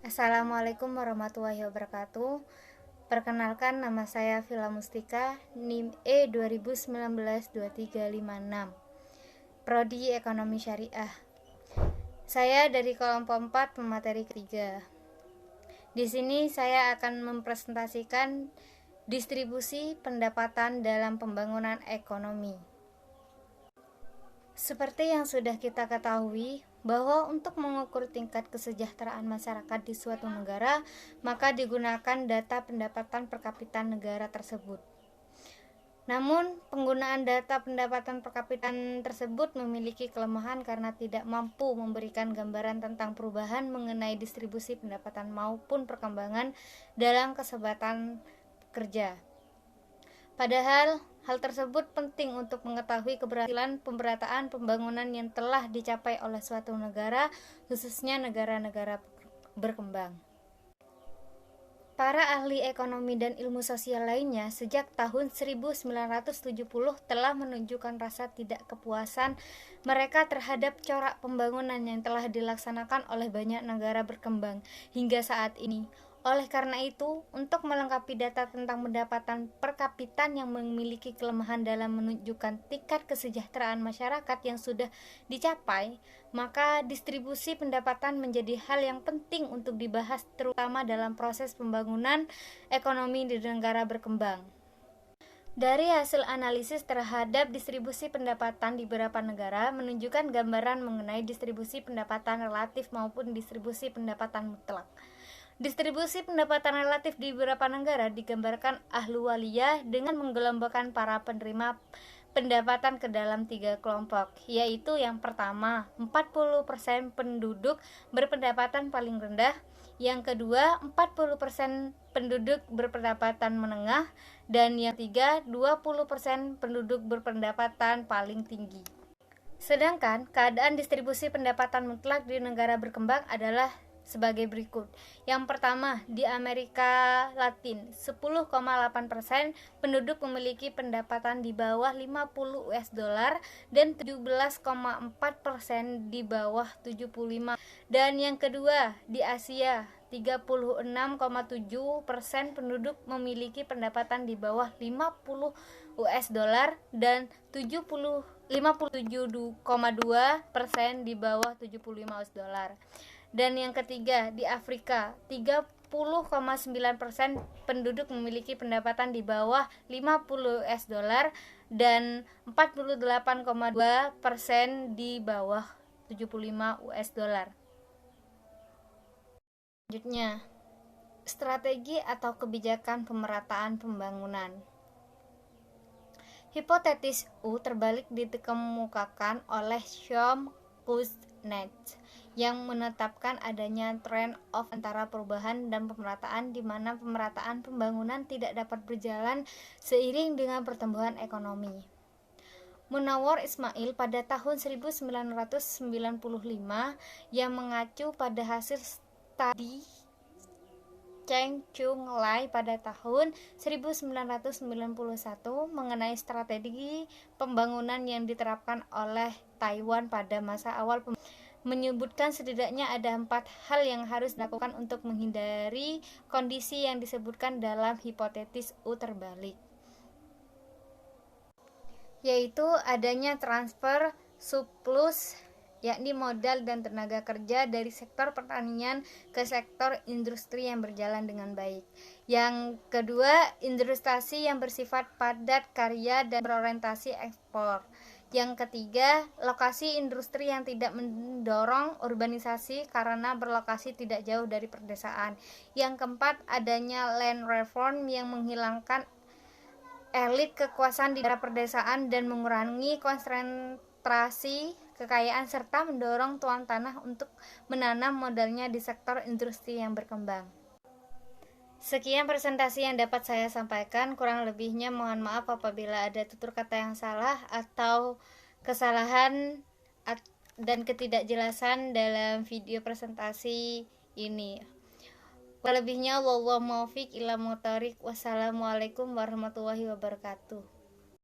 Assalamualaikum warahmatullahi wabarakatuh. Perkenalkan, nama saya Vila Mustika, NIM E2019-2356, Prodi Ekonomi Syariah. Saya dari kelompok 4 pemateri ketiga. Di sini saya akan mempresentasikan distribusi pendapatan dalam pembangunan ekonomi. Seperti yang sudah kita ketahui, bahwa untuk mengukur tingkat kesejahteraan masyarakat di suatu negara, maka digunakan data pendapatan per kapita negara tersebut. Namun, penggunaan data pendapatan per kapita tersebut memiliki kelemahan karena tidak mampu memberikan gambaran tentang perubahan mengenai distribusi pendapatan maupun perkembangan dalam kesempatan kerja. Padahal, hal tersebut penting untuk mengetahui keberhasilan pemerataan pembangunan yang telah dicapai oleh suatu negara, khususnya negara-negara berkembang. Para ahli ekonomi dan ilmu sosial lainnya sejak tahun 1970 telah menunjukkan rasa tidak kepuasan mereka terhadap corak pembangunan yang telah dilaksanakan oleh banyak negara berkembang hingga saat ini. Oleh karena itu, untuk melengkapi data tentang pendapatan per kapita yang memiliki kelemahan dalam menunjukkan tingkat kesejahteraan masyarakat yang sudah dicapai, maka distribusi pendapatan menjadi hal yang penting untuk dibahas terutama dalam proses pembangunan ekonomi di negara berkembang. Dari hasil analisis terhadap distribusi pendapatan di beberapa negara menunjukkan gambaran mengenai distribusi pendapatan relatif maupun distribusi pendapatan mutlak. Distribusi pendapatan relatif di beberapa negara digambarkan ahluwalia dengan menggelombangkan para penerima pendapatan ke dalam 3 kelompok, yaitu yang pertama, 40% penduduk berpendapatan paling rendah, yang kedua, 40% penduduk berpendapatan menengah, dan yang ketiga, 20% penduduk berpendapatan paling tinggi. Sedangkan keadaan distribusi pendapatan mutlak di negara berkembang adalah sebagai berikut. Yang pertama, di Amerika Latin, 10,8% penduduk memiliki pendapatan di bawah 50 US dollar dan 17,4% di bawah 75. Dan yang kedua, di Asia, 36,7% penduduk memiliki pendapatan di bawah 50 US dollar dan 57,2% di bawah 75 US dollar. Dan yang ketiga, di Afrika, 30,9% penduduk memiliki pendapatan di bawah 50 US dollar dan 48,2% di bawah 75 US dollar. Selanjutnya, strategi atau kebijakan pemerataan pembangunan. Hipotesis U terbalik dikemukakan oleh Shom Kuznets yang menetapkan adanya trade-off antara perubahan dan pemerataan, di mana pemerataan pembangunan tidak dapat berjalan seiring dengan pertumbuhan ekonomi. Munawwar Ismail pada tahun 1995 yang mengacu pada hasil studi Cheng Chung Lai pada tahun 1991 mengenai strategi pembangunan yang diterapkan oleh Taiwan pada masa awal menyebutkan setidaknya ada 4 hal yang harus dilakukan untuk menghindari kondisi yang disebutkan dalam hipotesis U terbalik, yaitu adanya transfer surplus, yakni modal dan tenaga kerja dari sektor pertanian ke sektor industri yang berjalan dengan baik. Yang kedua, industrialisasi yang bersifat padat karya dan berorientasi ekspor. Yang ketiga, lokasi industri yang tidak mendorong urbanisasi karena berlokasi tidak jauh dari pedesaan. Yang keempat, adanya land reform yang menghilangkan elit kekuasaan di daerah pedesaan dan mengurangi konsentrasi kekayaan serta mendorong tuan tanah untuk menanam modalnya di sektor industri yang berkembang. Sekian presentasi yang dapat saya sampaikan, kurang lebihnya mohon maaf apabila ada tutur kata yang salah atau kesalahan dan ketidakjelasan dalam video presentasi ini. Kurang lebihnya wallahu muwaffiq ila muthoriq. Wassalamualaikum warahmatullahi wabarakatuh.